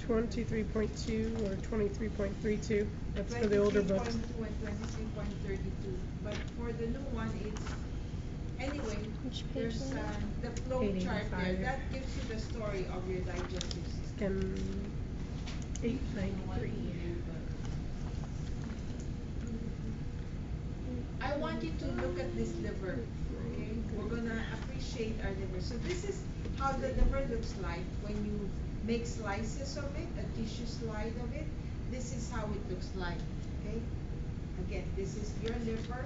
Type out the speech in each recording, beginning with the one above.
23.2 or 23.32. That's for the older books. 23.2 and 23.32. But for the new one, it's anyway. Which page There's was that? the flow chart there 885. that gives you the story of your digestive system. 893. I want you to look at this liver. Okay, we're gonna appreciate our liver. So this is how the liver looks like when you make slices of it, a tissue slide of it. This is how it looks like. Okay, again, this is your liver,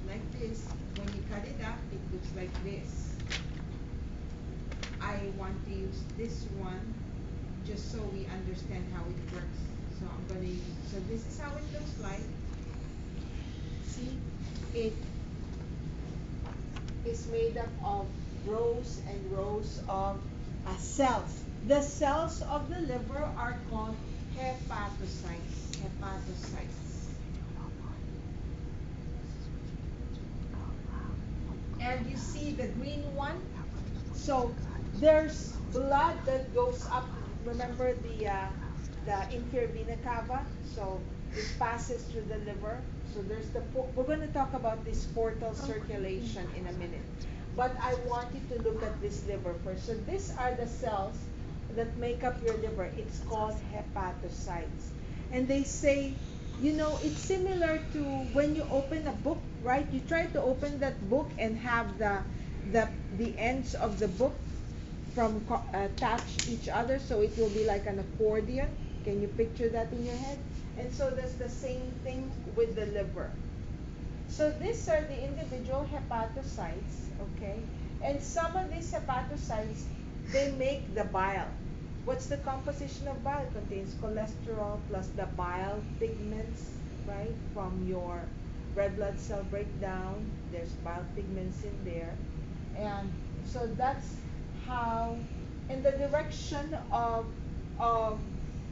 like this. When you cut it up, it looks like this. I want to use this one just so we understand how it works. So I'm gonna use. So this is how it looks like. See, it is made up of rows and rows of cells. The cells of the liver are called hepatocytes. Hepatocytes. And you see the green one? So there's blood that goes up. Remember the inferior vena cava? So it passes through the liver. So there's we're going to talk about this portal circulation in a minute. But I want you to look at this liver first. So these are the cells that make up your liver. It's called hepatocytes. And they say, you know, it's similar to when you open a book, right? You try to open that book and have the ends of the book from touch each other, so it will be like an accordion. Can you picture that in your head? And so that's the same thing with the liver. So these are the individual hepatocytes, okay? And some of these hepatocytes, they make the bile. What's the composition of bile? It contains cholesterol plus the bile pigments, right? From your red blood cell breakdown, there's bile pigments in there. And so that's how, in the direction of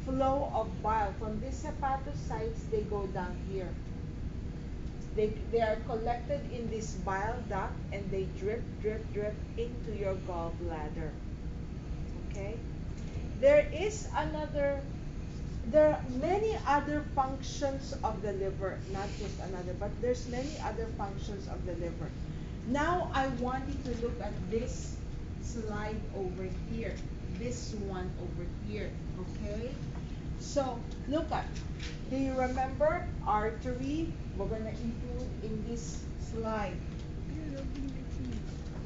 flow of bile from these hepatocytes, they go down here. They are collected in this bile duct and they drip, drip, drip into your gallbladder. Okay? There are many other functions of the liver, not just another, but there's many other functions of the liver. Now I want you to look at this slide over here, this one over here, okay? So look at, do you remember artery? We're gonna include in this slide.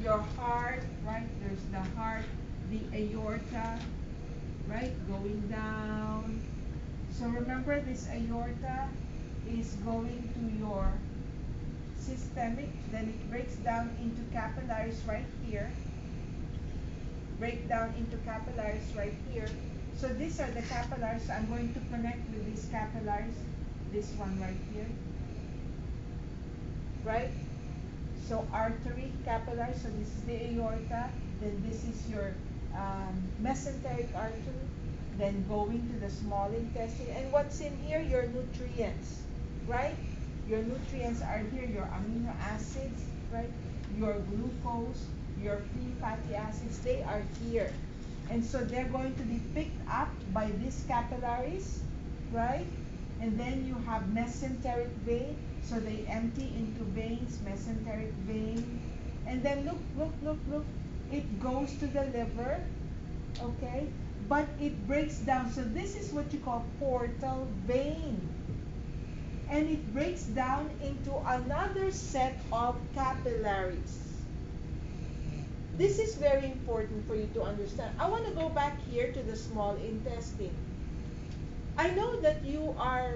Your heart, right? There's the heart, the aorta, right? Going down. So remember this aorta is going to your systemic, then it breaks down into capillaries right here. Break down into capillaries right here. So these are the capillaries. I'm going to connect with these capillaries. This one right here. Right? So artery, capillary. So this is the aorta. Then this is your mesenteric artery. Then going to the small intestine. And what's in here? Your nutrients. Right? Your nutrients are here. Your amino acids. Right? Your glucose. Your free fatty acids, they are here. And so they're going to be picked up by these capillaries, right? And then you have mesenteric vein, so they empty into veins, mesenteric vein. And then look, it goes to the liver, okay? But it breaks down, so this is what you call portal vein. And it breaks down into another set of capillaries. This is very important for you to understand. I want to go back here to the small intestine. I know that you are,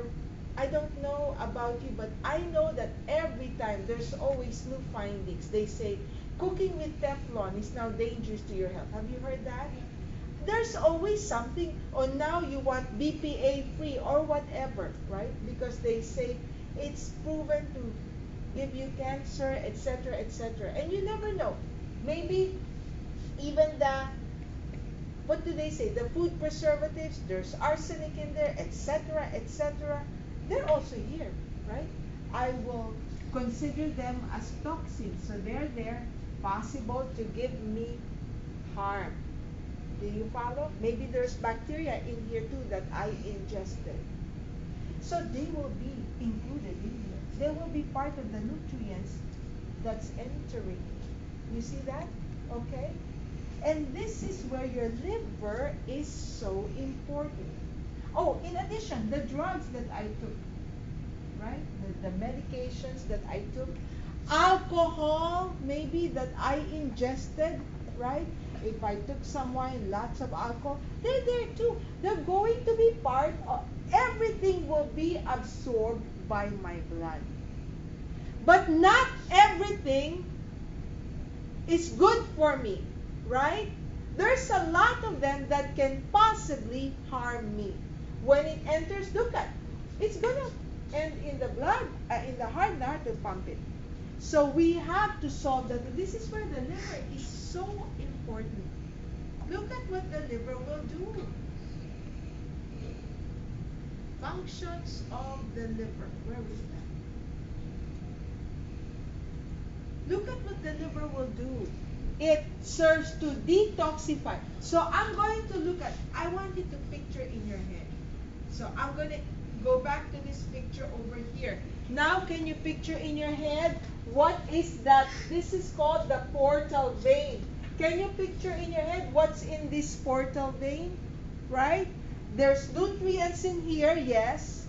I don't know about you, but I know that every time there's always new findings. They say cooking with Teflon is now dangerous to your health. Have you heard that? There's always something, or now you want BPA free or whatever, right? Because they say it's proven to give you cancer, etc., etc. And you never know. Maybe even what do they say? The food preservatives, there's arsenic in there, etc., etc. They're also here, right? I will consider them as toxins. So they're there, possible to give me harm. Do you follow? Maybe there's bacteria in here too that I ingested. So they will be included in here. They will be part of the nutrients that's entering. You see that? Okay? And this is where your liver is so important. Oh, in addition, the drugs that I took, right? The medications that I took, alcohol maybe that I ingested, right? If I took some wine, lots of alcohol, they're there too. They're going to be part of, everything will be absorbed by my blood. But not everything is good for me, right? There's a lot of them that can possibly harm me. When it enters, look at, it's gonna end in the blood, in the heart, the heart will pump it. So we have to solve that. This is where the liver is so important. Look at what the liver will do. Functions of the liver. Where is that? Look at what the liver will do. It serves to detoxify. So I'm going to look at, I want you to picture in your head. So I'm going to go back to this picture over here. Now can you picture in your head, what is that? This is called the portal vein. Can you picture in your head what's in this portal vein? Right? There's nutrients in here, yes.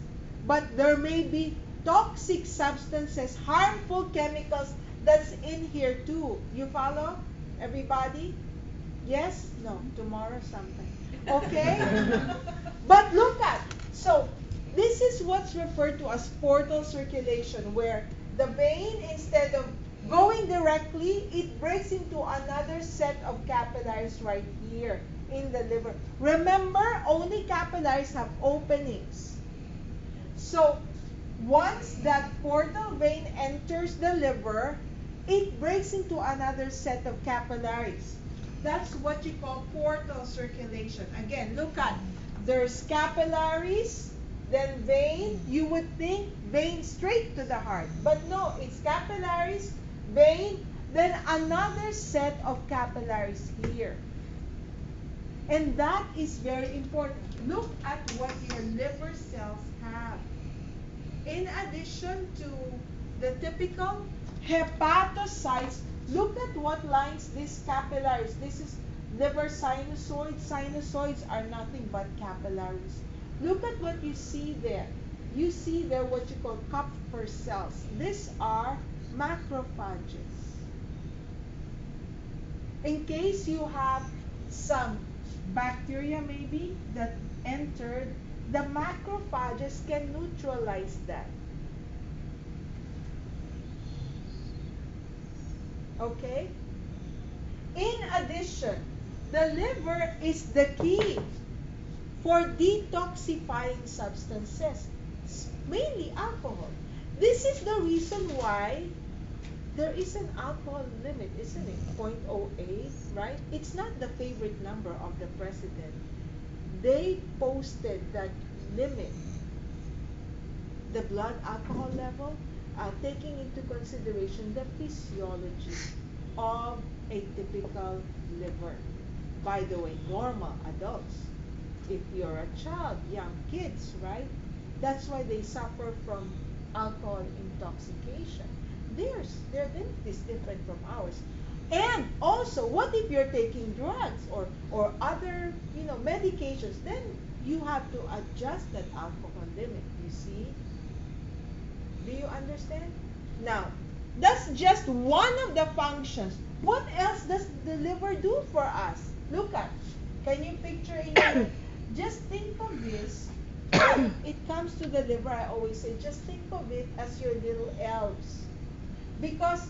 But there may be toxic substances, harmful chemicals that's in here too. You follow? Everybody? Yes? No? Tomorrow sometime. Okay? But look at, so this is what's referred to as portal circulation, where the vein, instead of going directly, it breaks into another set of capillaries right here in the liver. Remember, only capillaries have openings. So once that portal vein enters the liver, it breaks into another set of capillaries. That's what you call portal circulation. Again, look at, there's capillaries, then vein. You would think vein straight to the heart. But no, it's capillaries, vein, then another set of capillaries here. And that is very important. Look at what your liver cells have. In addition to the typical hepatocytes, look at what lines these capillaries. This is liver sinusoids. Sinusoids are nothing but capillaries. Look at what you see there. You see there what you call Kupffer cells. These are macrophages. In case you have some bacteria maybe that entered, the macrophages can neutralize that. Okay? In addition, the liver is the key for detoxifying substances, mainly alcohol. This is the reason why there is an alcohol limit, isn't it? 0.08, right? It's not the favorite number of the president. They posted that limit, the blood alcohol level, taking into consideration the physiology of a typical liver. By the way, normal adults. If you're a child, young kids, right? That's why they suffer from alcohol intoxication. Their limit is different from ours. And also, what if you're taking drugs or other, medications? Then you have to adjust that alcohol limit, you see? Do you understand? Now, that's just one of the functions. What else does the liver do for us? Look at, can you picture in your, just think of this. When it comes to the liver, I always say, just think of it as your little elves. Because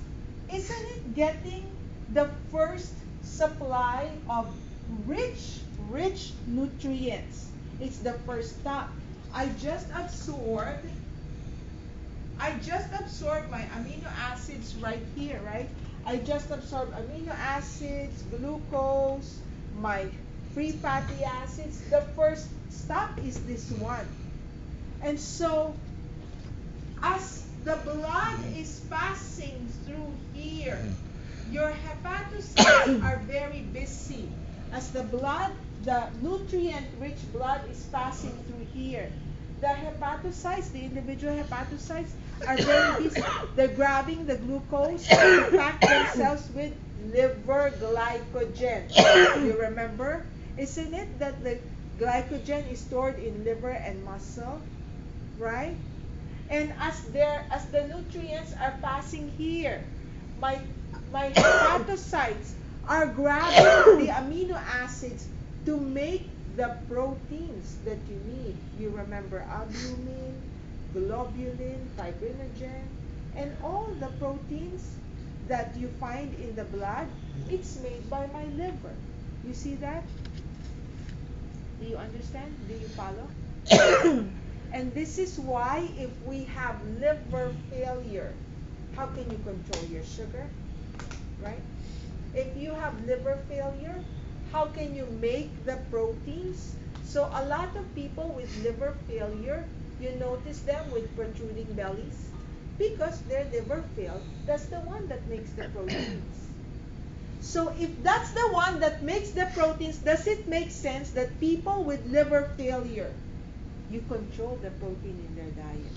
isn't it getting the first supply of rich nutrients? It's the first stop. I just absorbed my amino acids right here, right? I just absorbed amino acids, glucose, my free fatty acids. The first stop is this one. And so, as the blood is passing through here, your hepatocytes are very busy. as the blood, the nutrient-rich blood is passing through here, the hepatocytes, the individual hepatocytes are very busy. They're grabbing the glucose to pack themselves with liver glycogen. You remember? Isn't it that the glycogen is stored in liver and muscle, right? And as the nutrients are passing here, my my hepatocytes are grabbing the amino acids to make the proteins that you need. You remember albumin, globulin, fibrinogen, and all the proteins that you find in the blood, it's made by my liver. You see that? Do you understand? Do you follow? And this is why if we have liver failure, how can you control your sugar? Right? If you have liver failure, how can you make the proteins? So a lot of people with liver failure, you notice them with protruding bellies because their liver failed. That's the one that makes the proteins. So if that's the one that makes the proteins, does it make sense that people with liver failure, you control the protein in their diet?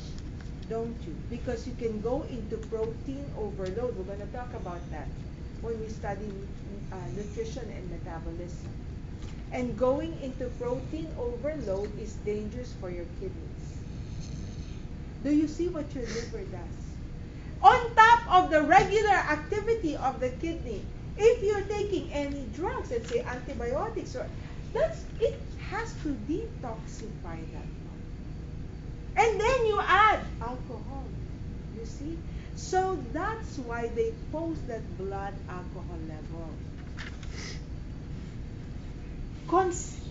Don't you? Because you can go into protein overload. We're going to talk about that when we study nutrition and metabolism. And going into protein overload is dangerous for your kidneys. Do you see what your liver does? On top of the regular activity of the kidney, if you're taking any drugs, let's say antibiotics, or it has to detoxify that one. And then you add alcohol. You see? So that's why they post that blood alcohol level.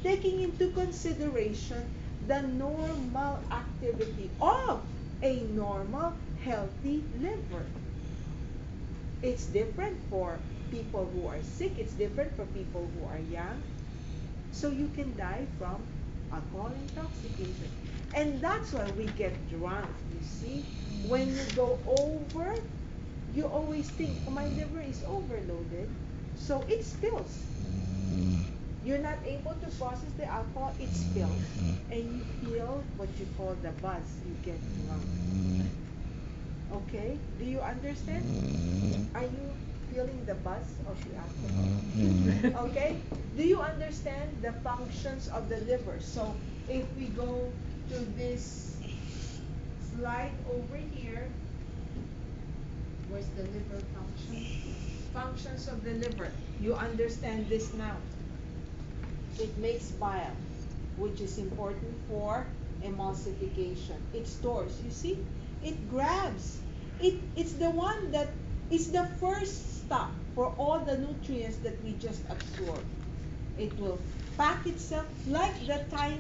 Taking into consideration the normal activity of a normal, healthy liver. It's different for people who are sick. It's different for people who are young. So you can die from alcohol intoxication. And that's why we get drunk, you see. When you go over, you always think, oh, my liver is overloaded, so it spills. You're not able to process the alcohol, it spills. And you feel what you call the buzz. You get drunk. Okay? Do you understand? Are you feeling the buzz of the alcohol? Okay? Do you understand the functions of the liver? So if we go to this slide over here, where's the liver function? Functions of the liver. You understand this now. It makes bile, which is important for emulsification. It stores. You see? It grabs. It's the one that is the first stop for all the nutrients that we just absorb. It will pack itself like the tiny